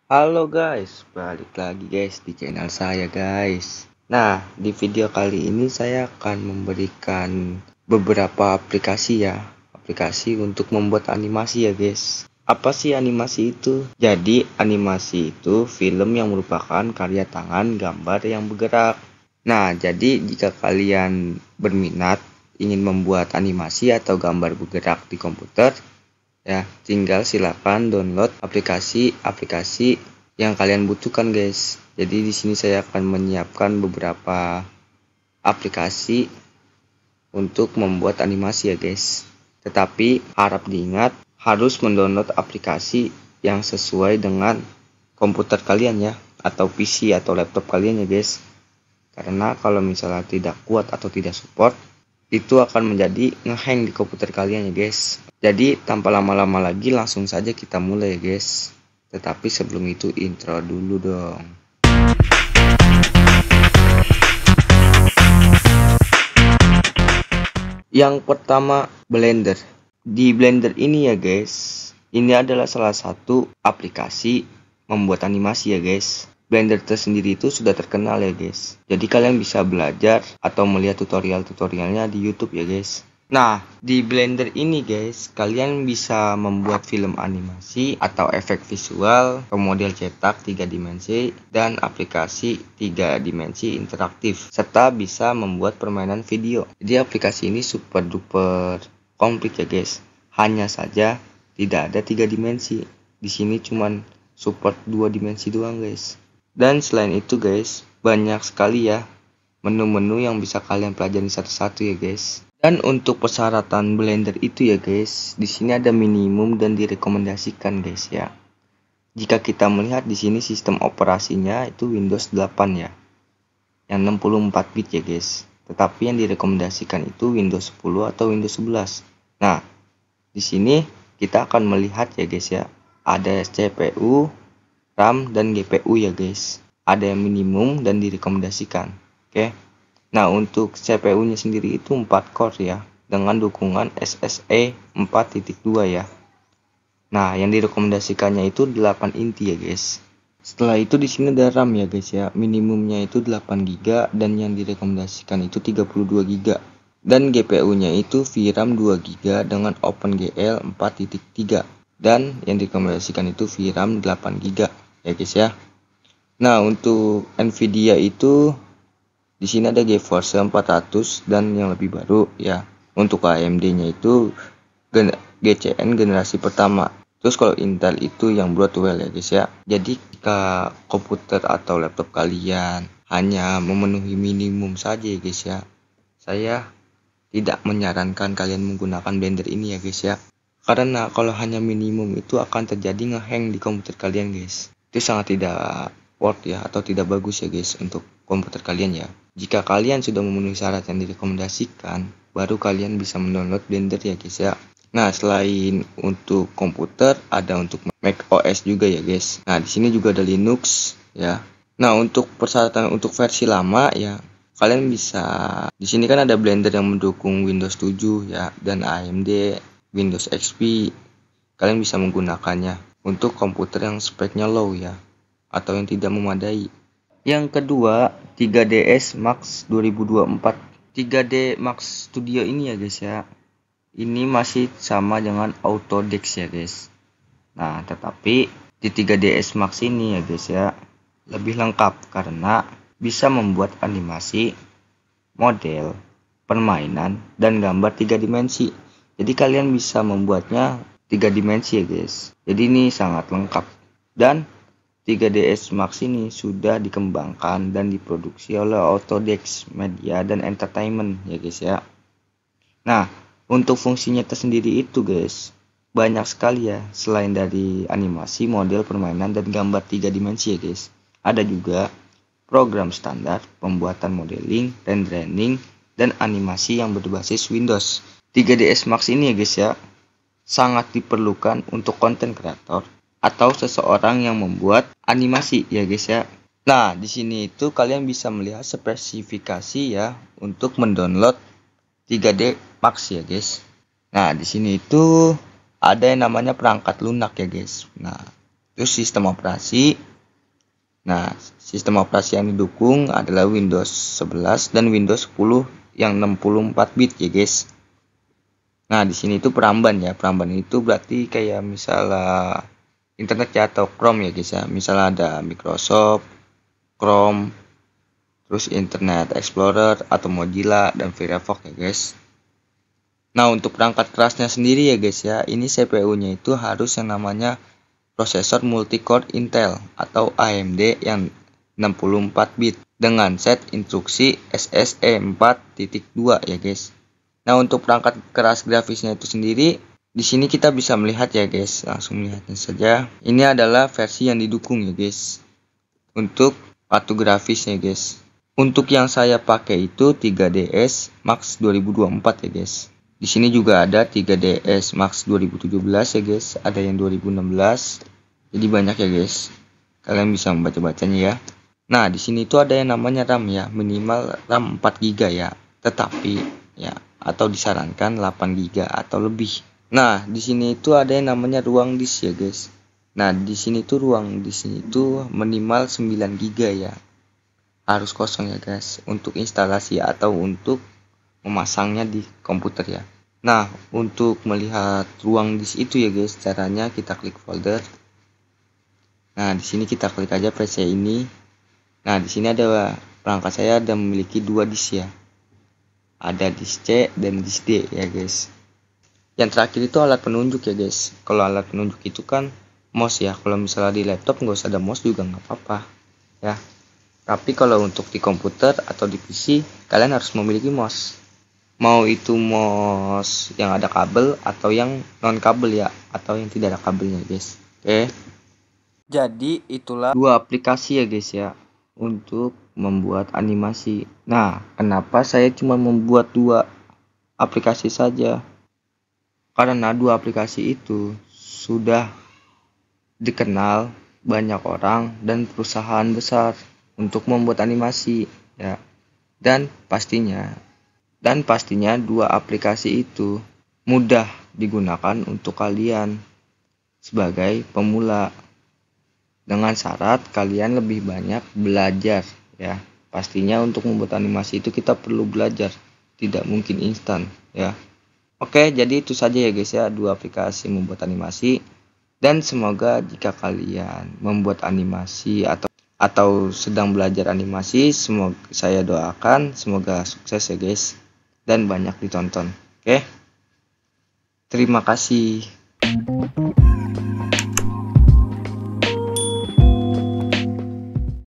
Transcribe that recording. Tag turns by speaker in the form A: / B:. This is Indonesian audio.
A: Halo guys, balik lagi guys di channel saya guys. Nah, di video kali ini saya akan memberikan beberapa aplikasi ya. Aplikasi untuk membuat animasi ya guys. Apa sih animasi itu? Jadi, animasi itu film yang merupakan karya tangan gambar yang bergerak. Nah, jadi jika kalian berminat ingin membuat animasi atau gambar bergerak di komputer, ya, tinggal silakan download aplikasi-aplikasi yang kalian butuhkan, guys. Jadi di sini saya akan menyiapkan beberapa aplikasi untuk membuat animasi ya, guys. Tetapi harap diingat harus mendownload aplikasi yang sesuai dengan komputer kalian ya, atau PC atau laptop kalian ya, guys. Karena kalau misalnya tidak kuat atau tidak support, itu akan menjadi ngehang di komputer kalian ya guys. Jadi tanpa lama-lama lagi langsung saja kita mulai ya guys. Tetapi sebelum itu intro dulu dong. Yang pertama Blender. Di Blender ini ya guys, ini adalah salah satu aplikasi membuat animasi ya guys. Blender tersendiri itu sudah terkenal ya guys. Jadi kalian bisa belajar atau melihat tutorial-tutorialnya di YouTube ya guys. Nah, di Blender ini guys, kalian bisa membuat film animasi atau efek visual ke model cetak 3 dimensi dan aplikasi 3 dimensi interaktif, serta bisa membuat permainan video. Jadi aplikasi ini super duper komplit ya guys. Hanya saja tidak ada 3 dimensi. Di sini cuman support 2 dimensi doang guys. Dan selain itu guys, banyak sekali ya menu-menu yang bisa kalian pelajari satu-satu ya guys. Dan untuk persyaratan Blender itu ya guys, di sini ada minimum dan direkomendasikan guys ya. Jika kita melihat di sini sistem operasinya itu Windows 8 ya, yang 64 bit ya guys. Tetapi yang direkomendasikan itu Windows 10 atau Windows 11. Nah, di sini kita akan melihat ya guys ya, ada CPU, RAM dan GPU ya guys. Ada yang minimum dan direkomendasikan. Oke. Nah, untuk CPU-nya sendiri itu 4 core ya, dengan dukungan SSE 4.2 ya. Nah, yang direkomendasikannya itu 8 inti ya, guys. Setelah itu di sini ada RAM ya, guys ya. Minimumnya itu 8 GB dan yang direkomendasikan itu 32 GB. Dan GPU-nya itu VRAM 2 GB dengan OpenGL 4.3 dan yang direkomendasikan itu VRAM 8 GB ya, guys ya. Nah, untuk Nvidia itu di sini ada GeForce 400 dan yang lebih baru ya. Untuk AMD-nya itu GCN generasi pertama. Terus kalau Intel itu yang Broadwell ya guys ya. Jadi jika komputer atau laptop kalian hanya memenuhi minimum saja ya guys ya, saya tidak menyarankan kalian menggunakan Blender ini ya guys ya. Karena kalau hanya minimum itu akan terjadi ngehang di komputer kalian guys. Itu sangat tidak worth ya, atau tidak bagus ya guys untuk komputer kalian ya. Jika kalian sudah memenuhi syarat yang direkomendasikan, baru kalian bisa mendownload Blender ya guys ya. Nah, selain untuk komputer, ada untuk Mac OS juga ya guys. Nah, di sini juga ada Linux ya. Nah, untuk persyaratan untuk versi lama ya, kalian bisa di sini kan ada Blender yang mendukung Windows 7 ya dan AMD Windows XP. Kalian bisa menggunakannya untuk komputer yang speknya low ya, atau yang tidak memadai. Yang kedua, 3ds Max 2024. 3D Max Studio ini ya guys ya, ini masih sama dengan Autodesk ya guys. Nah, tetapi di 3ds Max ini ya guys ya, lebih lengkap karena bisa membuat animasi, model, permainan, dan gambar 3 dimensi. Jadi kalian bisa membuatnya 3 dimensi ya guys. Jadi ini sangat lengkap. Dan 3ds Max ini sudah dikembangkan dan diproduksi oleh Autodesk Media dan Entertainment ya guys ya. Nah, untuk fungsinya tersendiri itu guys, banyak sekali ya. Selain dari animasi, model, permainan, dan gambar 3 dimensi ya guys, ada juga program standar pembuatan modeling, rendering, dan animasi yang berbasis Windows. 3ds Max ini ya guys ya, sangat diperlukan untuk konten kreator atau seseorang yang membuat animasi ya guys ya. Nah, di sini itu kalian bisa melihat spesifikasi ya untuk mendownload 3D Max ya guys. Nah, di sini itu ada yang namanya perangkat lunak ya guys. Nah, Terus sistem operasi. Nah, sistem operasi yang didukung adalah Windows 11 dan Windows 10 yang 64 bit ya guys. Nah, di sini itu peramban ya. Peramban itu berarti kayak misalnya internet ya atau Chrome ya guys ya. Misalnya ada Microsoft, Chrome, terus Internet Explorer atau Mozilla dan Firefox ya guys. Nah, untuk perangkat kerasnya sendiri ya guys ya, ini CPU-nya itu harus yang namanya prosesor multi-core Intel atau AMD yang 64 bit dengan set instruksi SSE 4.2 ya guys. Nah, untuk perangkat keras grafisnya itu sendiri, di sini kita bisa melihat ya guys, langsung melihatnya saja. Ini adalah versi yang didukung ya guys. Untuk kartu grafisnya guys. Untuk yang saya pakai itu 3ds Max 2024 ya guys. Di sini juga ada 3ds Max 2017 ya guys, ada yang 2016. Jadi banyak ya guys. Kalian bisa membaca-bacanya ya. Nah, di sini itu ada yang namanya RAM ya, minimal RAM 4 GB ya. Tetapi ya atau disarankan 8 GB atau lebih. Nah, di sini itu ada yang namanya ruang disk ya guys. Nah, di sini tuh ruang disk itu minimal 9 GB ya. Harus kosong ya guys untuk instalasi atau untuk memasangnya di komputer ya. Nah, untuk melihat ruang disk itu ya guys, caranya kita klik folder. Nah, di sini kita klik aja PC ini. Nah, di sini ada perangkat saya ada memiliki 2 disk ya. Ada disk C dan disk D ya guys. Yang terakhir itu alat penunjuk ya guys. Kalau alat penunjuk itu kan mouse ya. Kalau misalnya di laptop nggak usah ada mouse juga nggak apa-apa ya. Tapi kalau untuk di komputer atau di PC, kalian harus memiliki mouse. Mau itu mouse yang ada kabel atau yang non kabel ya, atau yang tidak ada kabelnya guys. Oke. Jadi itulah 2 aplikasi ya guys ya untuk membuat animasi. Nah, kenapa saya cuma membuat 2 aplikasi saja? Karena 2 aplikasi itu sudah dikenal banyak orang dan perusahaan besar untuk membuat animasi ya. Dan pastinya 2 aplikasi itu mudah digunakan untuk kalian sebagai pemula, dengan syarat kalian lebih banyak belajar ya. Pastinya untuk membuat animasi itu kita perlu belajar, tidak mungkin instan ya. Oke, jadi itu saja ya guys ya, 2 aplikasi membuat animasi. Dan semoga jika kalian membuat animasi atau sedang belajar animasi, semoga saya doakan semoga sukses ya guys dan banyak ditonton. Oke. Terima kasih.